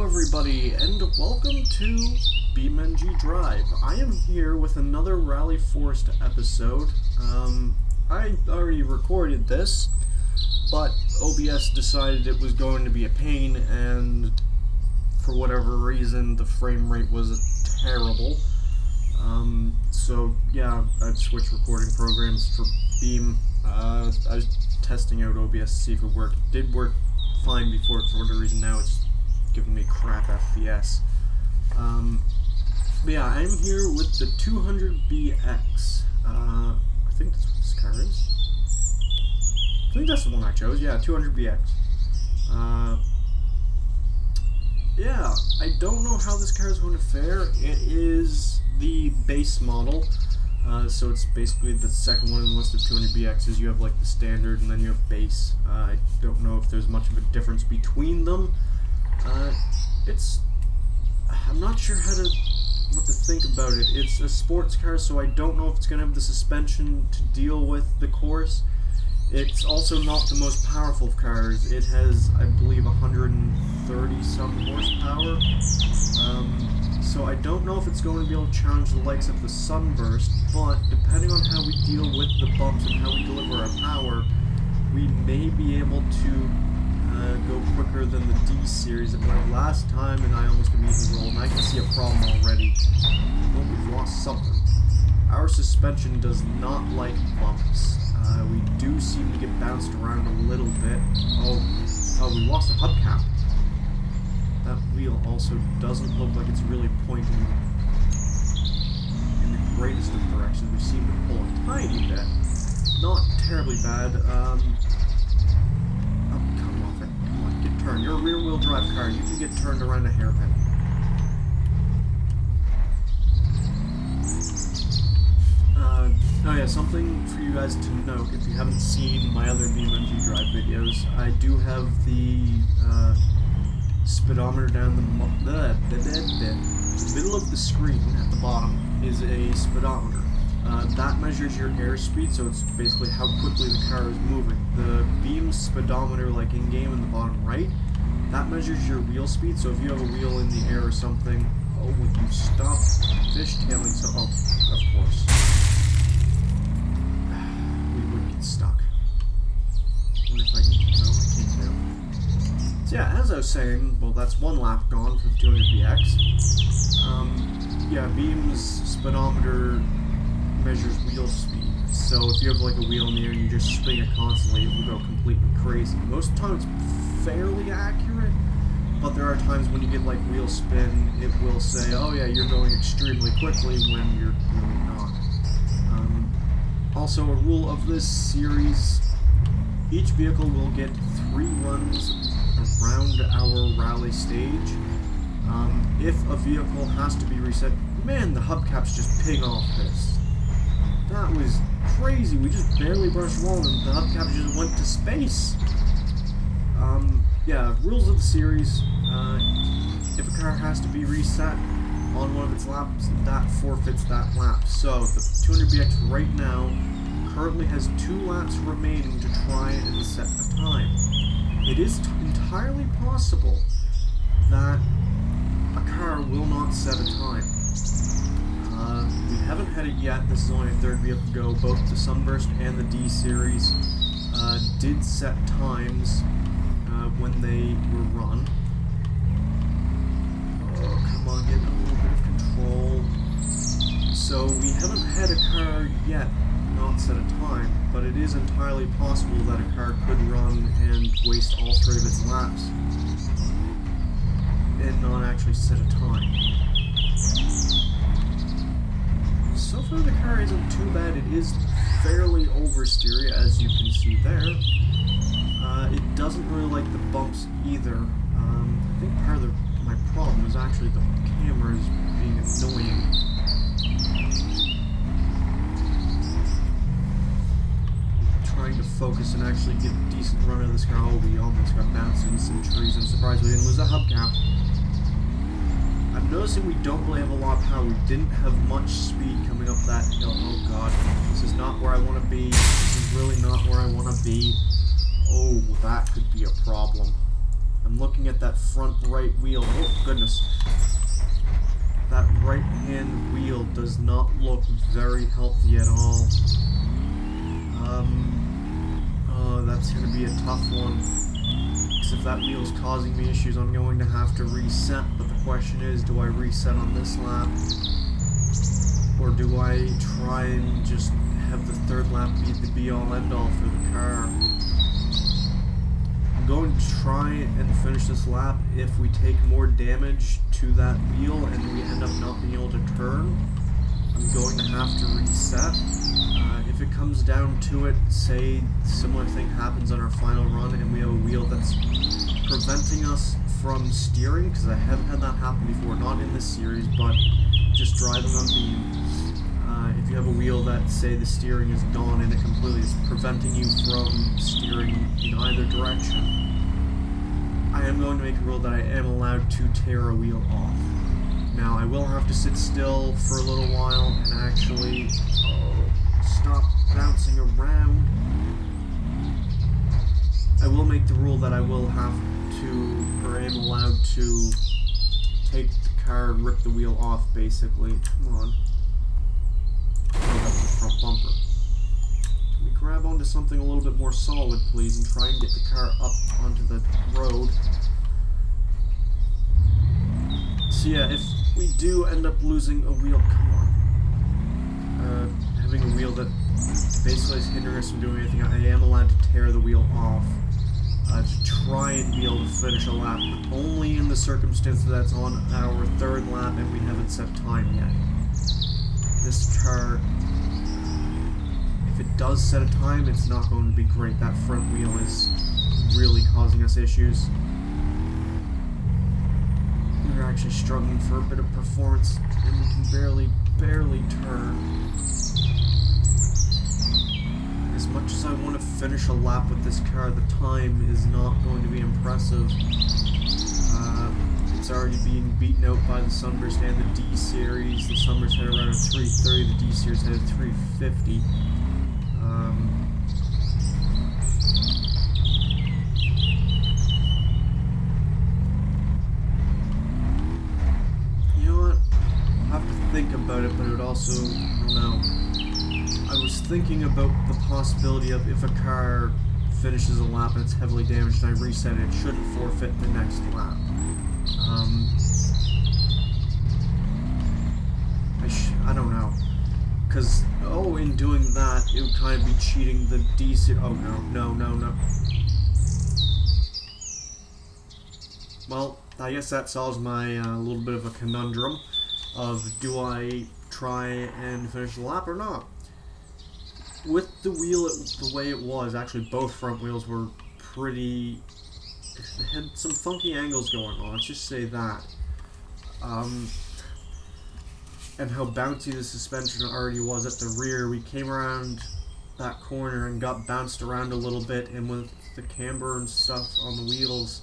everybody, and welcome to BeamNG.drive. I am here with another Rally Forest episode. I already recorded this, but OBS decided it was going to be a pain, and for whatever reason, the frame rate was terrible. So yeah, I'd switched recording programs for Beam. I was testing out OBS to see if it worked. It did work fine before, for whatever reason now it's giving me crap FPS. But yeah, I'm here with the 200BX. I think that's what this car is. I think that's the one I chose. Yeah, 200BX. Yeah, I don't know how this car is going to fare. It is the base model. So it's basically the second one in the list of 200BXs. You have like the standard and then you have base. I don't know if there's much of a difference between them. I'm not sure what to think about it. It's a sports car, so I don't know if it's going to have the suspension to deal with the course. It's also not the most powerful of cars. It has, I believe, 130 some horsepower. So I don't know if it's going to be able to challenge the likes of the Sunburst, but depending on how we deal with the bumps and how we deliver our power, we may be able to go quicker than the D series that went last time, and I almost immediately rolled, and I can see a problem already. Well, we've lost something. Our suspension does not like bumps. We do seem to get bounced around a little bit. Oh, we lost a hubcap. That wheel also doesn't look like it's really pointing in the greatest of directions. We seem to pull a tiny bit. Not terribly bad. Oh, come off it. Come on, get turned. You're a rear-wheel drive car. You can get turned around a hairpin. Oh yeah, something for you guys to note, if you haven't seen my other BeamNG.drive videos, I do have the speedometer down the middle of the screen at the bottom is a speedometer. That measures your airspeed, so it's basically how quickly the car is moving. The Beam speedometer, like in-game in the bottom right, that measures your wheel speed, so if you have a wheel in the air or something, oh, would you stop fishtailing so, oh, of course. Stuck. I wonder if I can. No, I can't do. So yeah, as I was saying, well, that's one lap gone for the 200BX. Yeah, Beam's speedometer measures wheel speed. So if you have like a wheel in the air and you just spin it constantly, it will go completely crazy. Most of the time it's fairly accurate, but there are times when you get like wheel spin, it will say, oh yeah, you're going extremely quickly when you're really not. Also, a rule of this series, each vehicle will get 3 runs around our rally stage. If a vehicle has to be reset, man, the hubcaps just ping off this. That was crazy. We just barely brushed wall and the hubcap just went to space. Yeah, rules of the series, if a car has to be reset on one of its laps, that forfeits that lap. So the 200BX right now currently has 2 laps remaining to try and set a time. It is entirely possible that a car will not set a time. We haven't had it yet. This is only a 3rd vehicle to go. Both the Sunburst and the D series did set times when they were run. Come on, get a little bit of control. So we haven't had a car yet not set a time, but it is entirely possible that a car could run and waste all 3 of its laps and not actually set a time. So far the car isn't too bad. It is fairly oversteery, as you can see there. It doesn't really like the bumps either. I think part of my problem is actually the camera is being annoying. Trying to focus and actually get a decent run of this car. Oh, we almost got bounced into some trees. I'm surprised we didn't lose a hubcap. I'm noticing we don't really have a lot of power. We didn't have much speed coming up that hill. Oh god, this is not where I want to be. This is really not where I want to be. Oh, that could be a problem. I'm looking at that front right wheel. Oh, goodness. That right-hand wheel does not look very healthy at all. Oh, that's going to be a tough one. Because if that wheel's causing me issues, I'm going to have to reset. But the question is, do I reset on this lap? Or do I try and just have the third lap be the be-all, end-all for the car? I'm going to try and finish this lap. If we take more damage to that wheel and we end up not being able to turn, I'm going to have to reset. If it comes down to it, say similar thing happens on our final run and we have a wheel that's preventing us from steering, because I have had that happen before, not in this series, but just driving on Beam. If you have a wheel that, say, the steering is gone and it completely is preventing you from steering in either direction, I am going to make a rule that I am allowed to tear a wheel off. Now, I will have to sit still for a little while and actually stop bouncing around. I will make the rule that I will have to, or am allowed to, take the car and rip the wheel off, basically. Come on. Oh, that was the front bumper. Can we grab onto something a little bit more solid, please, and try and get the car up onto the road? So yeah, if we do end up losing a wheel, come on. Having a wheel that basically is hindering us from doing anything, I am allowed to tear the wheel off to try and be able to finish a lap, but only in the circumstance that that's on our third lap and we haven't set time yet. This car, if it does set a time, it's not going to be great. That front wheel is really causing us issues. We're actually struggling for a bit of performance, and we can barely turn. As much as I want to finish a lap with this car, the time is not going to be impressive. It's already being beaten out by the Sunburst and the D-Series. The Sunburst had around a 3:30, the D-Series had a 3:50. You know what? I'll have to think about it, but it would also, I don't know. I was thinking about the possibility of if a car finishes a lap and it's heavily damaged and I reset it, it shouldn't forfeit the next lap. I don't know. Because, in doing that, it would kind of be cheating the DC. Oh, no. Well, I guess that solves my little bit of a conundrum of do I try and finish the lap or not? With the wheel the way it was, actually both front wheels were pretty... They had some funky angles going on, let's just say that. And how bouncy the suspension already was at the rear. We came around that corner and got bounced around a little bit, and with the camber and stuff on the wheels,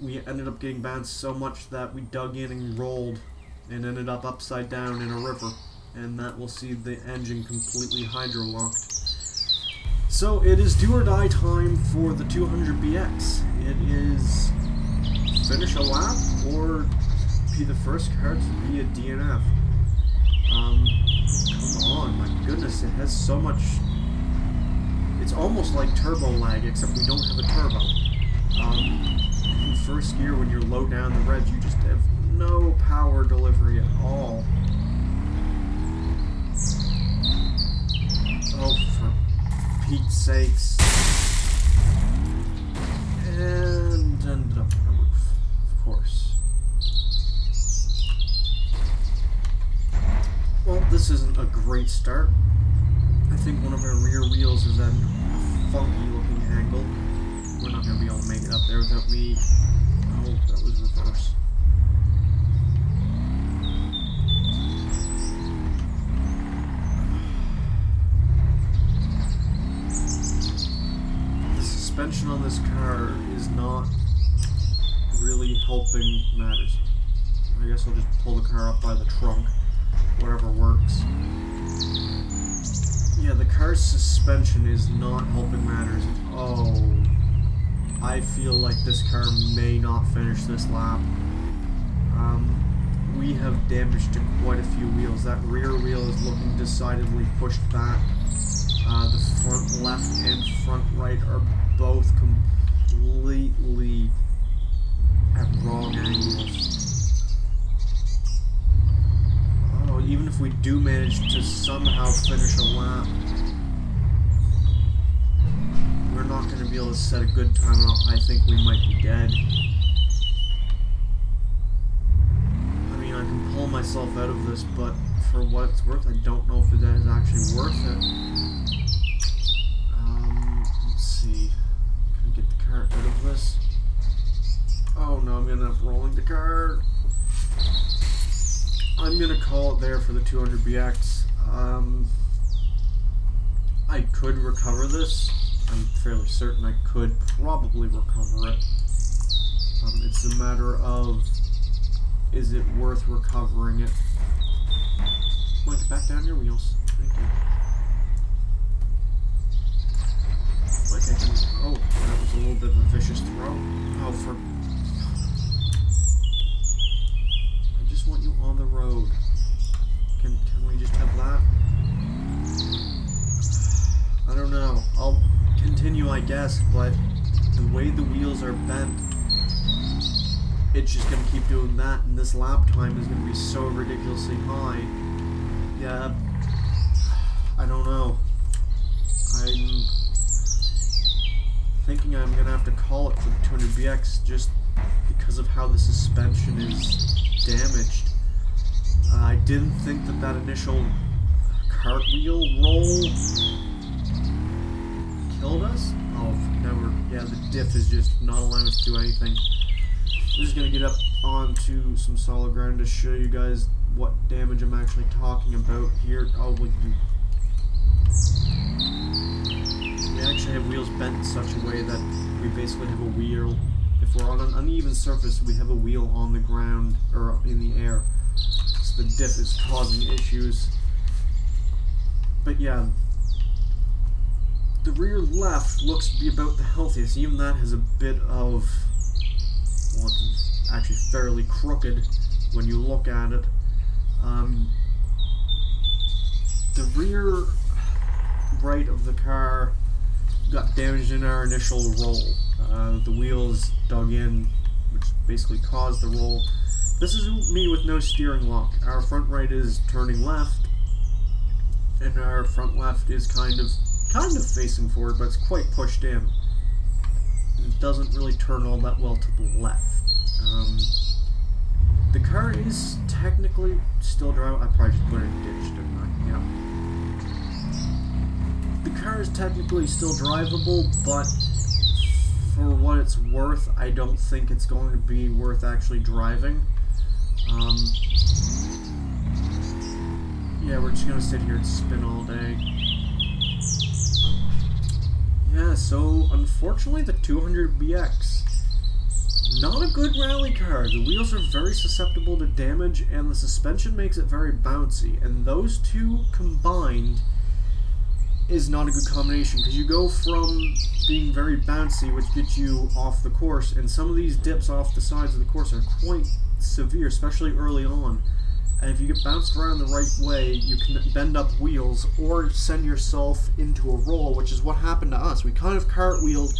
we ended up getting bounced so much that we dug in and rolled and ended up upside down in a river. And that will see the engine completely hydro-locked. So it is do or die time for the 200BX. It is finish a lap or be the first car to be a DNF. Come on, my goodness, it has so much... It's almost like turbo lag, except we don't have a turbo. In first gear, when you're low down the reds, you just have no power delivery at all. Oh, for Pete's sakes. And ended up on the roof, of course. Well, this isn't a great start. I think one of our rear wheels is at a funky looking angle. We're not going to be able to make it up there without me. Oh, that was reverse. Suspension on this car is not really helping matters. I guess I'll just pull the car up by the trunk, whatever works. Yeah, the car's suspension is not helping matters. Oh, I feel like this car may not finish this lap. We have damage to quite a few wheels. That rear wheel is looking decidedly pushed back. The front left and front right are both completely at wrong angles. Oh, even if we do manage to somehow finish a lap, we're not going to be able to set a good time out. I think we might be dead. I mean, I can pull myself out of this, but for what it's worth, I don't know if that is actually worth it. Let's see. Can I get the car out of this? Oh no, I'm going to end up rolling the car. I'm going to call it there for the 200BX. I could recover this. I'm fairly certain I could probably recover it. It's a matter of, is it worth recovering it? Come on, get back down your wheels. Thank you. Like I can, oh, that was a little bit of a vicious throw. Oh, for... I just want you on the road. Can we just have that? I don't know. I'll continue, I guess, but the way the wheels are bent, it's just going to keep doing that, and this lap time is going to be so ridiculously high. Yeah, I don't know. I'm thinking I'm going to have to call it for the 200BX just because of how the suspension is damaged. I didn't think that that initial cartwheel roll killed us. Oh, now yeah, the diff is just not allowing us to do anything. I'm just going to get up onto some solid ground to show you guys what damage I'm actually talking about here. Oh, we actually have wheels bent in such a way that we basically have a wheel. If we're on an uneven surface, we have a wheel on the ground, or in the air. So the diff is causing issues. But yeah, the rear left looks to be about the healthiest. Even that has a bit of, well, it's actually fairly crooked when you look at it. The rear right of the car got damaged in our initial roll. The wheels dug in, which basically caused the roll. This is me with no steering lock. Our front right is turning left, and our front left is kind of facing forward, but it's quite pushed in. It doesn't really turn all that well to the left. The car is technically still drivable. I probably just put it in a ditch, didn't I? Yeah. The car is technically still drivable, but for what it's worth, I don't think it's going to be worth actually driving. Yeah, we're just going to sit here and spin all day. Yeah, so unfortunately the 200BX, not a good rally car. The wheels are very susceptible to damage, and the suspension makes it very bouncy, and those two combined is not a good combination, because you go from being very bouncy, which gets you off the course, and some of these dips off the sides of the course are quite severe, especially early on. And if you get bounced around the right way, you can bend up wheels or send yourself into a roll, which is what happened to us. We kind of cartwheeled,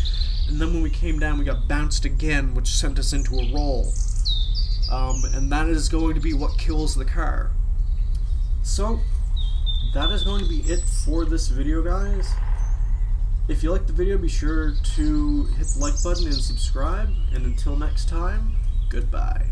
and then when we came down, we got bounced again, which sent us into a roll. And that is going to be what kills the car. So, that is going to be it for this video, guys. If you liked the video, be sure to hit the like button and subscribe. And until next time, goodbye.